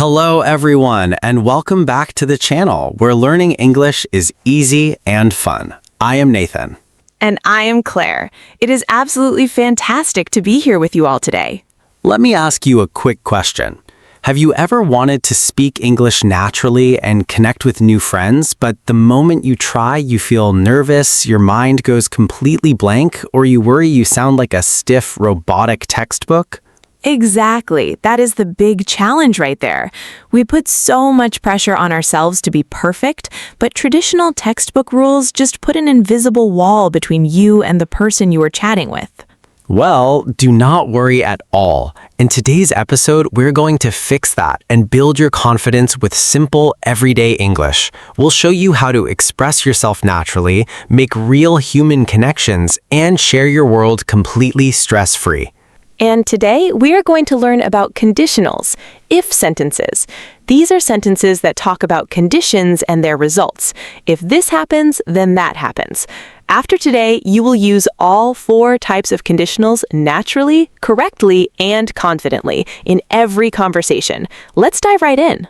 Hello, everyone, and welcome back to the channel where learning English is easy and fun. I am Nathan. And I am Claire. It is absolutely fantastic to be here with you all today. Let me ask you a quick question. Have you ever wanted to speak English naturally and connect with new friends, but the moment you try, you feel nervous, your mind goes completely blank, or you worry you sound like a stiff, robotic textbook? Exactly. That is the big challenge right there. We put so much pressure on ourselves to be perfect, but traditional textbook rules just put an invisible wall between you and the person you are chatting with. Well, do not worry at all. In today's episode, we're going to fix that and build your confidence with simple, everyday English. We'll show you how to express yourself naturally, make real human connections, and share your world completely stress-free. And today, we are going to learn about conditionals, if sentences. These are sentences that talk about conditions and their results. If this happens, then that happens. After today, you will use all 4 types of conditionals naturally, correctly, and confidently in every conversation. Let's dive right in.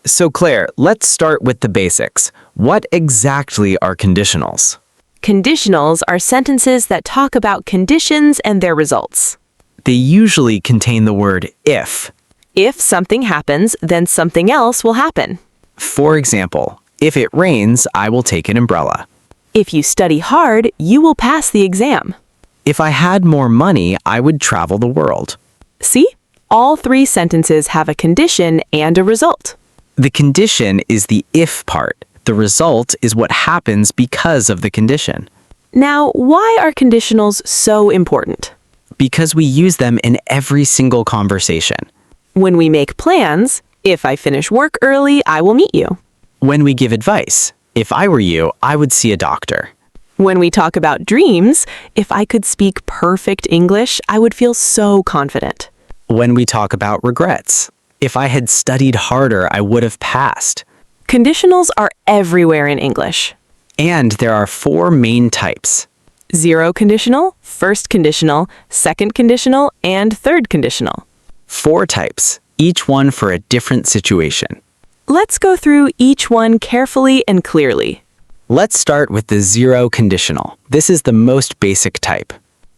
So Claire, let's start with the basics. What exactly are conditionals? Conditionals are sentences that talk about conditions and their results. They usually contain the word if. If something happens, then something else will happen. For example, if it rains, I will take an umbrella. If you study hard, you will pass the exam. If I had more money, I would travel the world. See? All 3 sentences have a condition and a result. The condition is the if part. The result is what happens because of the condition. Now, why are conditionals so important? Because we use them in every single conversation. When we make plans, if I finish work early, I will meet you. When we give advice, if I were you, I would see a doctor. When we talk about dreams, if I could speak perfect English, I would feel so confident. When we talk about regrets, if I had studied harder, I would have passed. Conditionals are everywhere in English. And there are 4 main types. Zero conditional, first conditional, second conditional, and third conditional. 4 types, each one for a different situation. Let's go through each one carefully and clearly. Let's start with the zero conditional. This is the most basic type.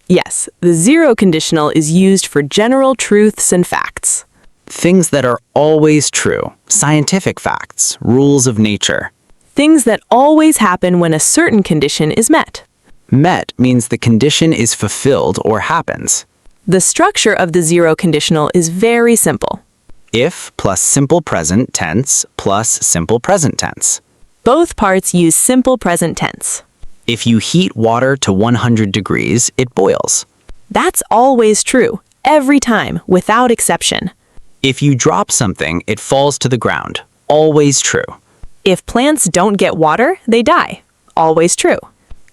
Yes, the zero conditional is used for general truths and facts. Things that are always true, scientific facts, rules of nature. Things that always happen when a certain condition is met. Met means the condition is fulfilled or happens. The structure of the zero conditional is very simple. If plus simple present tense plus simple present tense. Both parts use simple present tense. If you heat water to 100 degrees, it boils. That's always true, every time, without exception. If you drop something, it falls to the ground. Always true. If plants don't get water, they die. Always true.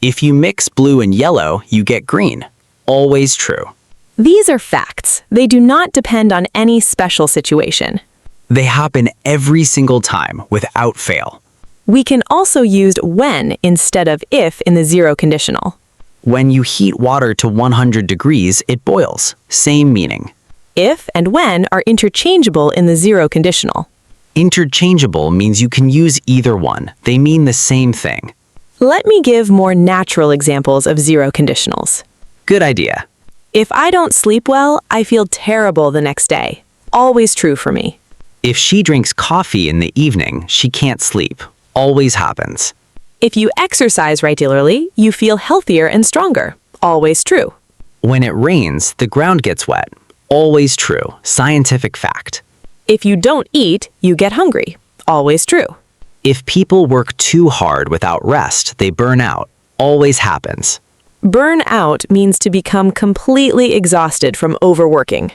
If you mix blue and yellow, you get green. Always true. These are facts. They do not depend on any special situation. They happen every single time, without fail. We can also use when instead of if in the zero conditional. When you heat water to 100 degrees, it boils. Same meaning. If and when are interchangeable in the zero conditional. Interchangeable means you can use either one. They mean the same thing. Let me give more natural examples of zero conditionals. Good idea. If I don't sleep well, I feel terrible the next day. Always true for me. If she drinks coffee in the evening, she can't sleep. Always happens. If you exercise regularly, you feel healthier and stronger. Always true. When it rains, the ground gets wet. Always true. Scientific fact. If you don't eat, you get hungry. Always true. If people work too hard without rest, they burn out. Always happens. Burn out means to become completely exhausted from overworking.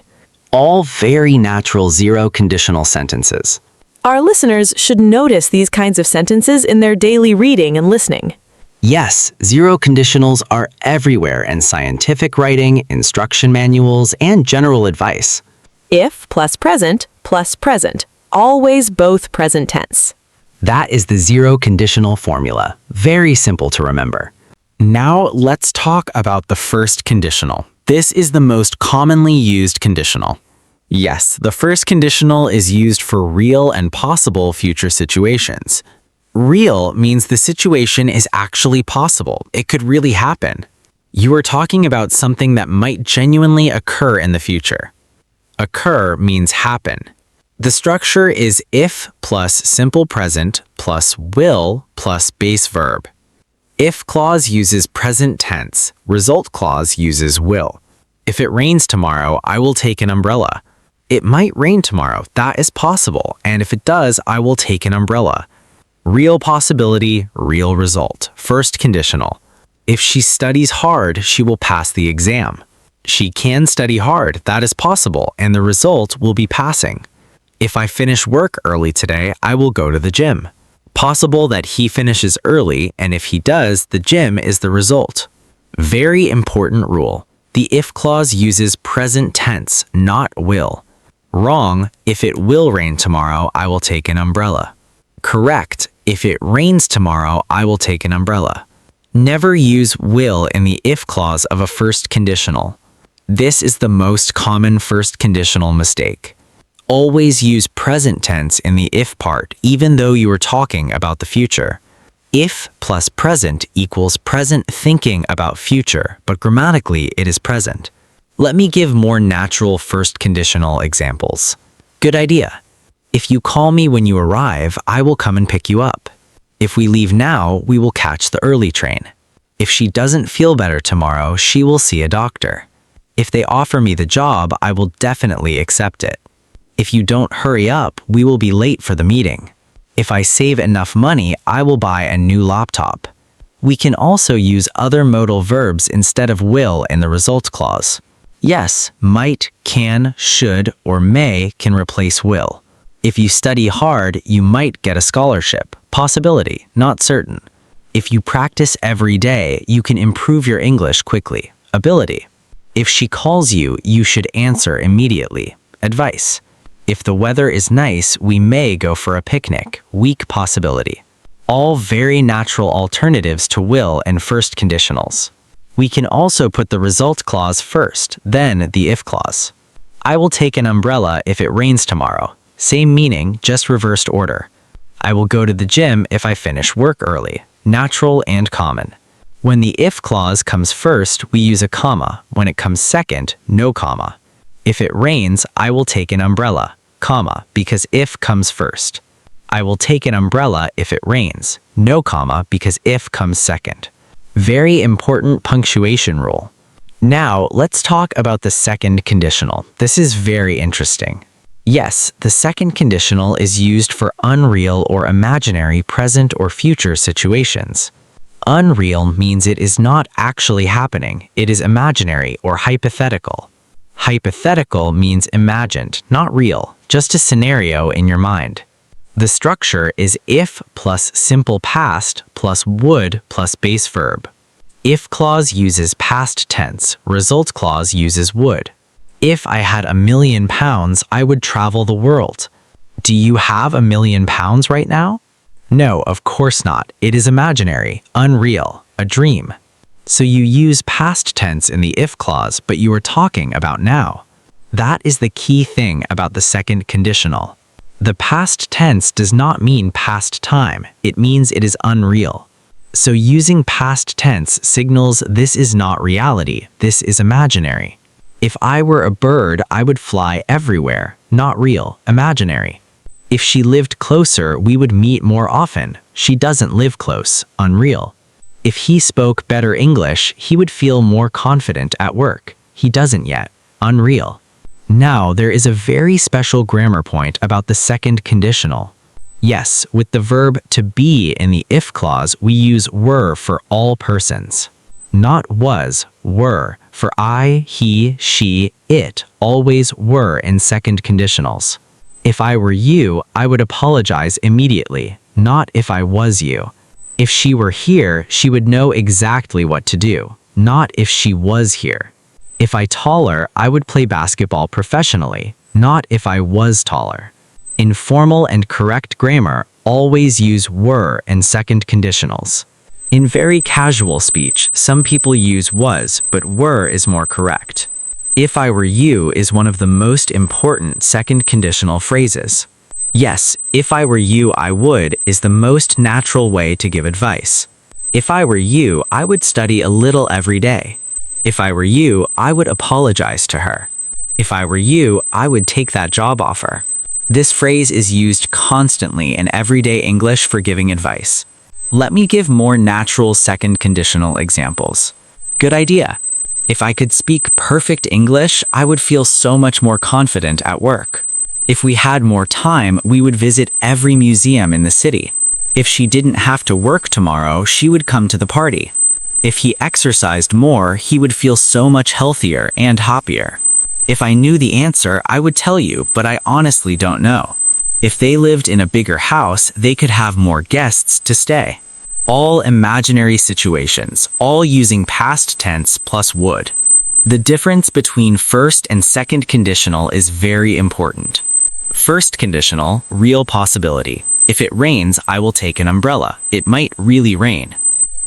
All very natural zero conditional sentences. Our listeners should notice these kinds of sentences in their daily reading and listening. Yes, zero conditionals are everywhere in scientific writing, instruction manuals, and general advice. If plus present, always both present tense. That is the zero conditional formula. Very simple to remember. Now let's talk about the first conditional. This is the most commonly used conditional. Yes, the first conditional is used for real and possible future situations. Real means the situation is actually possible. It could really happen. You are talking about something that might genuinely occur in the future. Occur means happen. The structure is if plus simple present plus will plus base verb. If clause uses present tense, result clause uses will. If it rains tomorrow, I will take an umbrella. It might rain tomorrow, that is possible, and if it does, I will take an umbrella. Real possibility, real result. First conditional. If she studies hard, she will pass the exam. She can study hard, that is possible, and the result will be passing. If I finish work early today, I will go to the gym. Possible that he finishes early, and if he does, the gym is the result. Very important rule. The if clause uses present tense, not will. Wrong, if it will rain tomorrow, I will take an umbrella. Correct, if it rains tomorrow, I will take an umbrella. Never use will in the if clause of a first conditional. This is the most common first conditional mistake. Always use present tense in the if part, even though you are talking about the future. If plus present equals present thinking about future, but grammatically it is present. Let me give more natural first conditional examples. Good idea. If you call me when you arrive, I will come and pick you up. If we leave now, we will catch the early train. If she doesn't feel better tomorrow, she will see a doctor. If they offer me the job, I will definitely accept it. If you don't hurry up, we will be late for the meeting. If I save enough money, I will buy a new laptop. We can also use other modal verbs instead of will in the result clause. Yes, might, can, should, or may can replace will. If you study hard, you might get a scholarship. Possibility, not certain. If you practice every day, you can improve your English quickly. Ability. If she calls you, you should answer immediately. Advice. If the weather is nice, we may go for a picnic. Weak possibility. All very natural alternatives to will and first conditionals. We can also put the result clause first, then the if clause. I will take an umbrella if it rains tomorrow. Same meaning, just reversed order. I will go to the gym if I finish work early. Natural and common. When the if clause comes first, we use a comma. When it comes second, no comma. If it rains, I will take an umbrella, comma, because if comes first. I will take an umbrella if it rains, no comma, because if comes second. Very important punctuation rule. Now, let's talk about the second conditional. This is very interesting. Yes, the second conditional is used for unreal or imaginary present or future situations. Unreal means it is not actually happening, it is imaginary or hypothetical. Hypothetical means imagined, not real, just a scenario in your mind. The structure is if plus simple past plus would plus base verb. If clause uses past tense, result clause uses would. If I had £1 million, I would travel the world. Do you have £1 million right now? No, of course not. It is imaginary, unreal, a dream. So you use past tense in the if clause, but you are talking about now. That is the key thing about the second conditional. The past tense does not mean past time, it means it is unreal. So using past tense signals this is not reality, this is imaginary. If I were a bird, I would fly everywhere, not real, imaginary. If she lived closer, we would meet more often. She doesn't live close, unreal. If he spoke better English, he would feel more confident at work. He doesn't yet, unreal. Now, there is a very special grammar point about the second conditional. Yes, with the verb to be in the if clause, we use were for all persons. Not was, were. For I, he, she, it always were in second conditionals. If I were you, I would apologize immediately, not if I was you. If she were here, she would know exactly what to do, not if she was here. If I taller, I would play basketball professionally, not if I was taller. In formal and correct grammar, always use were in second conditionals. In very casual speech, some people use was, but were is more correct. If I were you is one of the most important second conditional phrases. Yes, if I were you, I would is the most natural way to give advice. If I were you, I would study a little every day. If I were you, I would apologize to her. If I were you, I would take that job offer. This phrase is used constantly in everyday English for giving advice. Let me give more natural second conditional examples. Good idea. If I could speak perfect English, I would feel so much more confident at work. If we had more time, we would visit every museum in the city. If she didn't have to work tomorrow, she would come to the party. If he exercised more, he would feel so much healthier and happier. If I knew the answer, I would tell you, but I honestly don't know. If they lived in a bigger house, they could have more guests to stay. All imaginary situations, all using past tense plus would. The difference between first and second conditional is very important. First conditional, real possibility. If it rains, I will take an umbrella. It might really rain.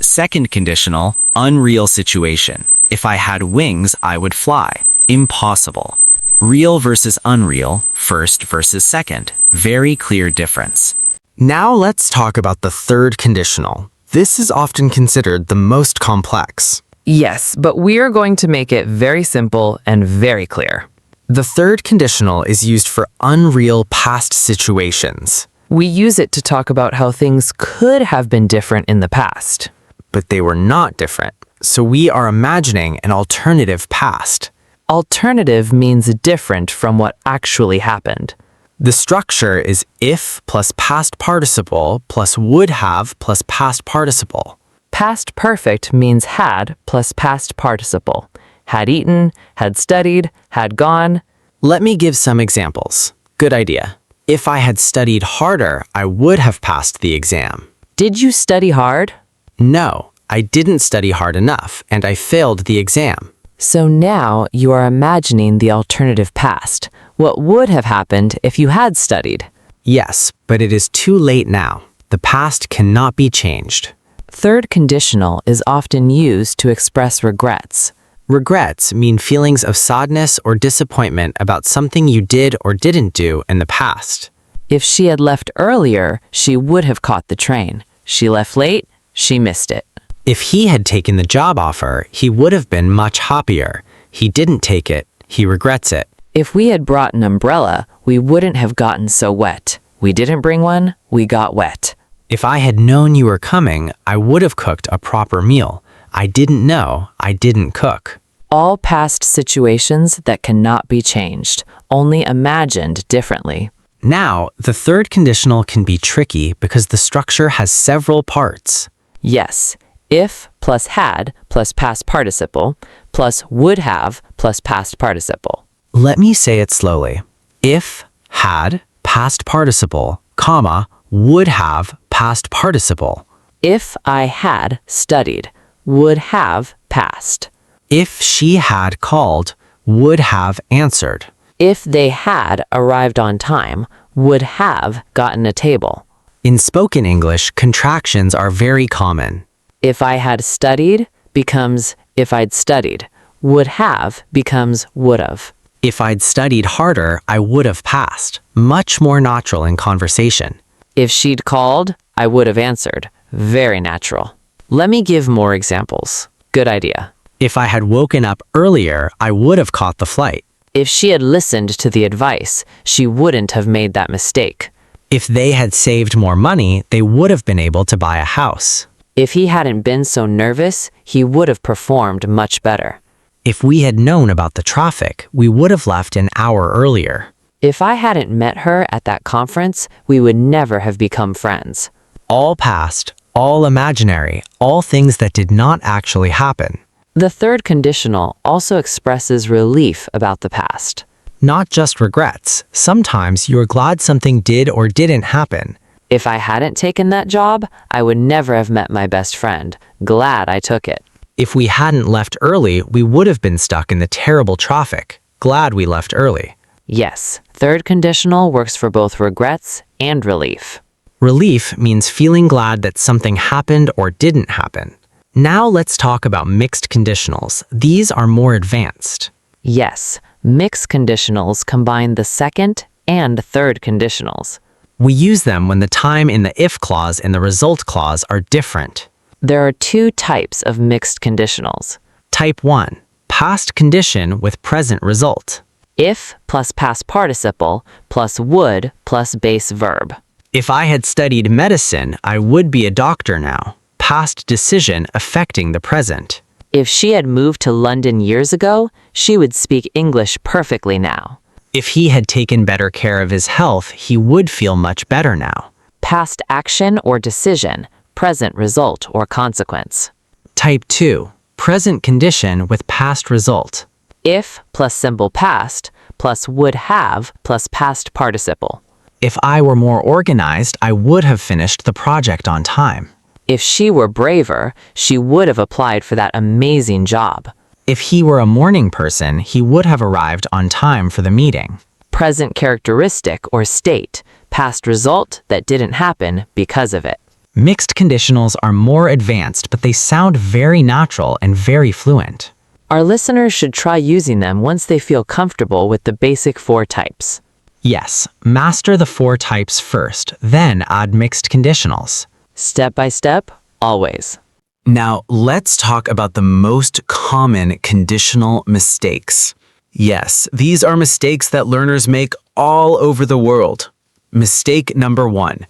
Second conditional, unreal situation. If I had wings, I would fly. Impossible. Real versus unreal, first versus second. Very clear difference. Now let's talk about the third conditional. This is often considered the most complex. Yes, but we are going to make it very simple and very clear. The third conditional is used for unreal past situations, We use it to talk about how things could have been different in the past. but they were not different. So we are imagining an alternative past. Alternative means different from what actually happened. The structure is if plus past participle plus would have plus past participle. Past perfect means had plus past participle. Had eaten, had studied, had gone. Let me give some examples. Good idea. If I had studied harder, I would have passed the exam. Did you study hard? No, I didn't study hard enough, and I failed the exam. So now you are imagining the alternative past. What would have happened if you had studied? Yes, but it is too late now. The past cannot be changed. Third conditional is often used to express regrets. Regrets mean feelings of sadness or disappointment about something you did or didn't do in the past. If she had left earlier, she would have caught the train. She left late, she missed it. If he had taken the job offer, he would have been much happier. He didn't take it. He regrets it. If we had brought an umbrella, we wouldn't have gotten so wet. We didn't bring one, we got wet. If I had known you were coming, I would have cooked a proper meal. I didn't know. I didn't cook. All past situations that cannot be changed, only imagined differently. Now, the third conditional can be tricky because the structure has several parts. Yes, if plus had plus past participle plus would have plus past participle. Let me say it slowly. If, had, past participle, comma, would have, past participle. If I had studied, would have passed. If she had called, would have answered. If they had arrived on time, would have gotten a table. In spoken English, contractions are very common. If I had studied becomes if I'd studied. Would have becomes would've. If I'd studied harder, I would have passed. Much more natural in conversation. If she'd called, I would have answered. Very natural. Let me give more examples. Good idea. If I had woken up earlier, I would have caught the flight. If she had listened to the advice, she wouldn't have made that mistake. If they had saved more money, they would have been able to buy a house. If he hadn't been so nervous, he would have performed much better. If we had known about the traffic, we would have left an hour earlier. If I hadn't met her at that conference, we would never have become friends. All past, all imaginary, all things that did not actually happen. The third conditional also expresses relief about the past. Not just regrets. Sometimes you're glad something did or didn't happen. If I hadn't taken that job, I would never have met my best friend. Glad I took it. If we hadn't left early, we would have been stuck in the terrible traffic. Glad we left early. Yes, third conditional works for both regrets and relief. Relief means feeling glad that something happened or didn't happen. Now let's talk about mixed conditionals. These are more advanced. Yes, mixed conditionals combine the second and third conditionals. We use them when the time in the if clause and the result clause are different. There are two types of mixed conditionals. Type 1. Past condition with present result. If plus past participle plus would plus base verb. If I had studied medicine, I would be a doctor now. Past decision affecting the present. If she had moved to London years ago, she would speak English perfectly now. If he had taken better care of his health, he would feel much better now. Past action or decision, present result or consequence. Type 2. Present condition with past result. If plus simple past plus would have plus past participle. If I were more organized, I would have finished the project on time. If she were braver, she would have applied for that amazing job. If he were a morning person, he would have arrived on time for the meeting. Present characteristic or state, past result that didn't happen because of it. Mixed conditionals are more advanced, but they sound very natural and very fluent. Our listeners should try using them once they feel comfortable with the basic 4 types. Yes, master the 4 types first, then add mixed conditionals. Step by step, always. Now, let's talk about the most common conditional mistakes. Yes, these are mistakes that learners make all over the world. Mistake number 1,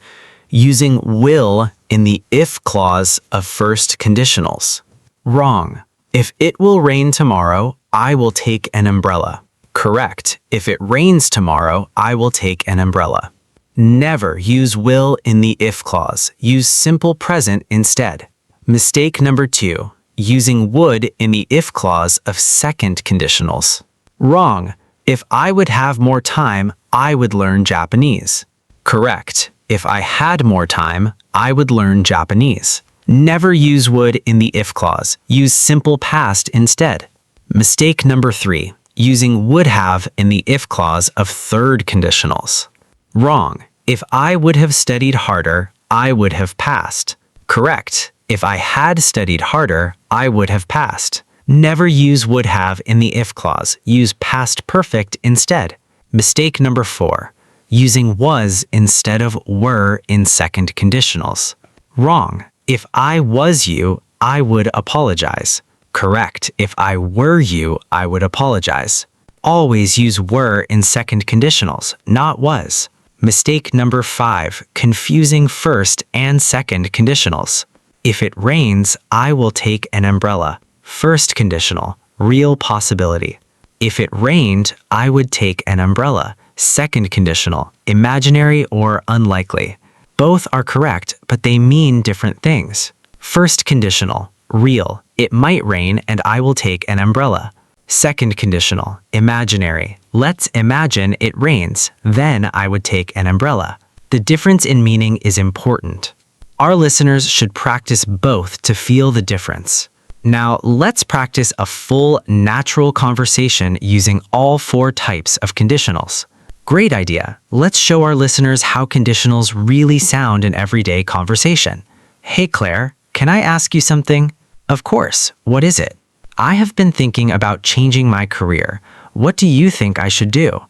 using will in the if clause of first conditionals. Wrong. If it will rain tomorrow, I will take an umbrella. Correct. If it rains tomorrow, I will take an umbrella. Never use will in the if clause. Use simple present instead. Mistake number 2, using would in the if clause of second conditionals. Wrong. If I would have more time, I would learn Japanese. Correct. If I had more time, I would learn Japanese. Never use would in the if clause. Use simple past instead. Mistake number 3, using would have in the if clause of third conditionals. Wrong. If I would have studied harder, I would have passed. Correct. If I had studied harder, I would have passed. Never use would have in the if clause. Use past perfect instead. Mistake number 4, using was instead of were in second conditionals. Wrong. If I was you, I would apologize. Correct. If I were you, I would apologize. Always use were in second conditionals, not was. Mistake number 5, confusing first and second conditionals. If it rains, I will take an umbrella. First conditional, real possibility. If it rained, I would take an umbrella. Second conditional, imaginary or unlikely. Both are correct, but they mean different things. First conditional, real. It might rain and I will take an umbrella. Second conditional, imaginary. Let's imagine it rains, then I would take an umbrella. The difference in meaning is important. Our listeners should practice both to feel the difference. Now, let's practice a full, natural conversation using all 4 types of conditionals. Great idea. Let's show our listeners how conditionals really sound in everyday conversation. Hey Claire, can I ask you something? Of course. What is it? I have been thinking about changing my career. What do you think I should do?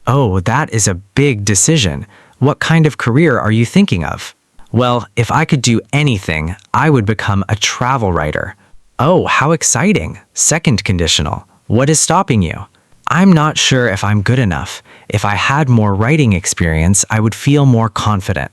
Oh, that is a big decision. What kind of career are you thinking of? Well, if I could do anything, I would become a travel writer. Oh, how exciting. Second conditional. What is stopping you? I'm not sure if I'm good enough. If I had more writing experience, I would feel more confident.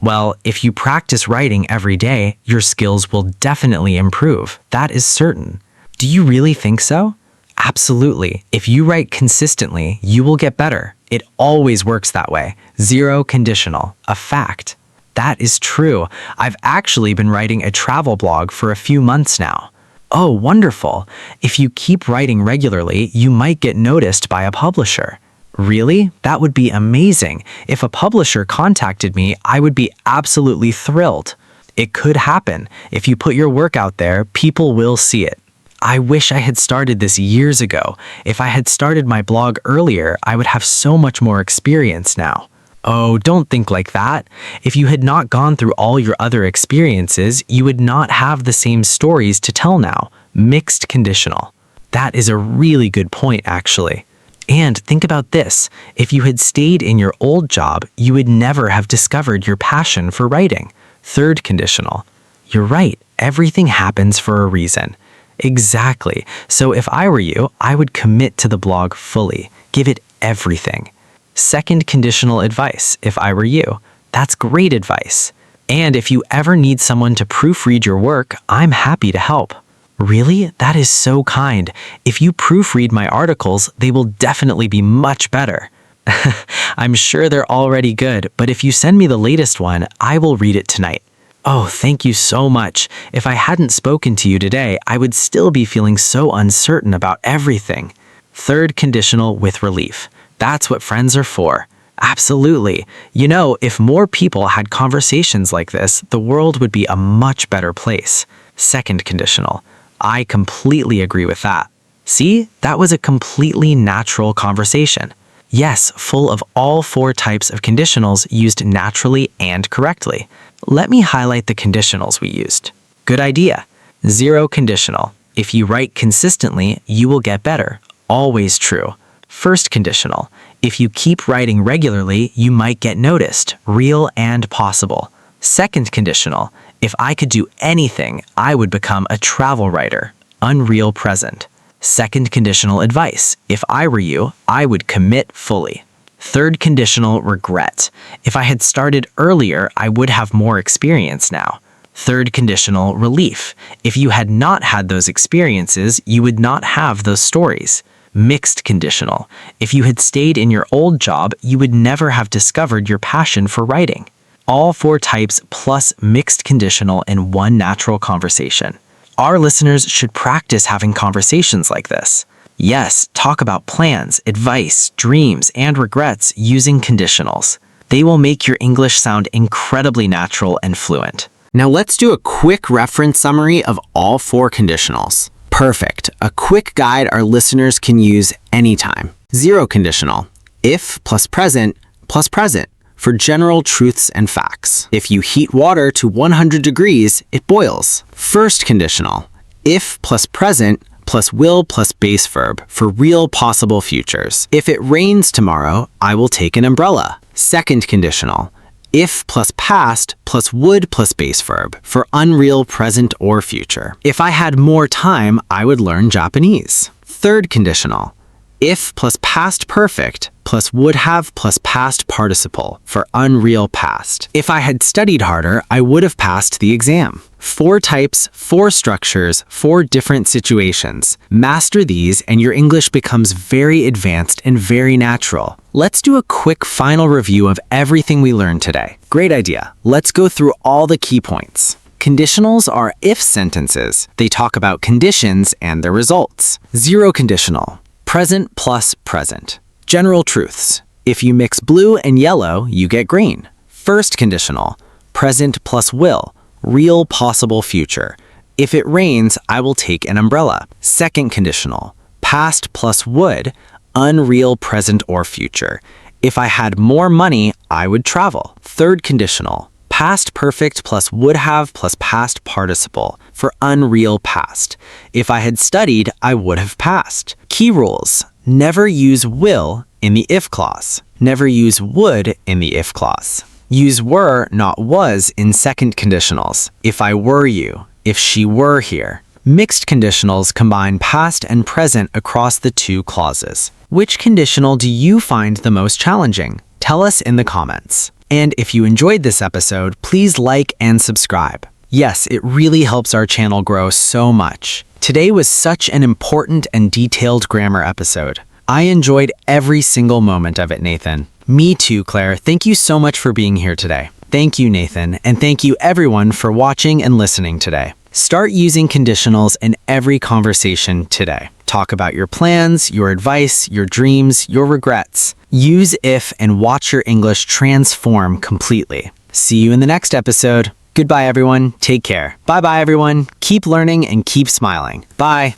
Well, if you practice writing every day, your skills will definitely improve. That is certain. Do you really think so? Absolutely. If you write consistently, you will get better. It always works that way. Zero conditional. A fact. That is true. I've actually been writing a travel blog for a few months now. Oh, wonderful. If you keep writing regularly, you might get noticed by a publisher. Really? That would be amazing. If a publisher contacted me, I would be absolutely thrilled. It could happen. If you put your work out there, people will see it. I wish I had started this years ago. If I had started my blog earlier, I would have so much more experience now. Oh, don't think like that. If you had not gone through all your other experiences, you would not have the same stories to tell now. Mixed conditional. That is a really good point, actually. And think about this. If you had stayed in your old job, you would never have discovered your passion for writing. Third conditional. You're right. Everything happens for a reason. Exactly. So if I were you, I would commit to the blog fully. Give it everything. Second conditional advice. If I were you, that's great advice. And if you ever need someone to proofread your work, I'm happy to help. Really? That is so kind. If you proofread my articles, they will definitely be much better. I'm sure they're already good, but if you send me the latest one, I will read it tonight. Oh, thank you so much. If I hadn't spoken to you today, I would still be feeling so uncertain about everything. Third conditional with relief. That's what friends are for. Absolutely. You know, if more people had conversations like this, the world would be a much better place. Second conditional. I completely agree with that. See, that was a completely natural conversation. Yes, full of all 4 types of conditionals used naturally and correctly. Let me highlight the conditionals we used. Good idea. Zero conditional. If you write consistently, you will get better. Always true. First conditional. If you keep writing regularly, you might get noticed. Real and possible. Second conditional. If I could do anything, I would become a travel writer. Unreal present. Second conditional advice. If I were you, I would commit fully. Third conditional regret. If I had started earlier, I would have more experience now. Third conditional relief. If you had not had those experiences, you would not have those stories. Mixed conditional. If you had stayed in your old job, you would never have discovered your passion for writing. All 4 types plus mixed conditional in one natural conversation. Our listeners should practice having conversations like this. Yes, talk about plans, advice, dreams, and regrets using conditionals. They will make your English sound incredibly natural and fluent. Now let's do a quick reference summary of all 4 conditionals. Perfect. A quick guide our listeners can use anytime. Zero conditional. If plus present for general truths and facts. If you heat water to 100 degrees, it boils. First conditional. If plus present plus will plus base verb for real possible futures. If it rains tomorrow, I will take an umbrella. Second conditional. If plus past plus would plus base verb for unreal present or future. If I had more time, I would learn Japanese. Third conditional. If plus past perfect plus would have plus past participle for unreal past. If I had studied harder, I would have passed the exam. 4 types, 4 structures, 4 different situations. Master these and your English becomes very advanced and very natural. Let's do a quick final review of everything we learned today. Great idea. Let's go through all the key points. Conditionals are if sentences. They talk about conditions and their results. Zero conditional. Present plus present. General truths. If you mix blue and yellow, you get green. First conditional. Present plus will. Real possible future. If it rains, I will take an umbrella. Second conditional. Past plus would. Unreal present or future. If I had more money, I would travel. Third conditional. Past perfect plus would have plus past participle for unreal past. If I had studied, I would have passed. Key rules. Never use will in the if clause. Never use would in the if clause. Use were, not was, in second conditionals. If I were you, if she were here. Mixed conditionals combine past and present across the 2 clauses. Which conditional do you find the most challenging? Tell us in the comments. And if you enjoyed this episode, please like and subscribe. Yes, it really helps our channel grow so much. Today was such an important and detailed grammar episode. I enjoyed every single moment of it, Nathan. Me too, Claire. Thank you so much for being here today. Thank you, Nathan, and thank you everyone for watching and listening today. Start using conditionals in every conversation today. Talk about your plans, your advice, your dreams, your regrets. Use if and watch your English transform completely. See you in the next episode. Goodbye, everyone. Take care. Bye-bye, everyone. Keep learning and keep smiling. Bye.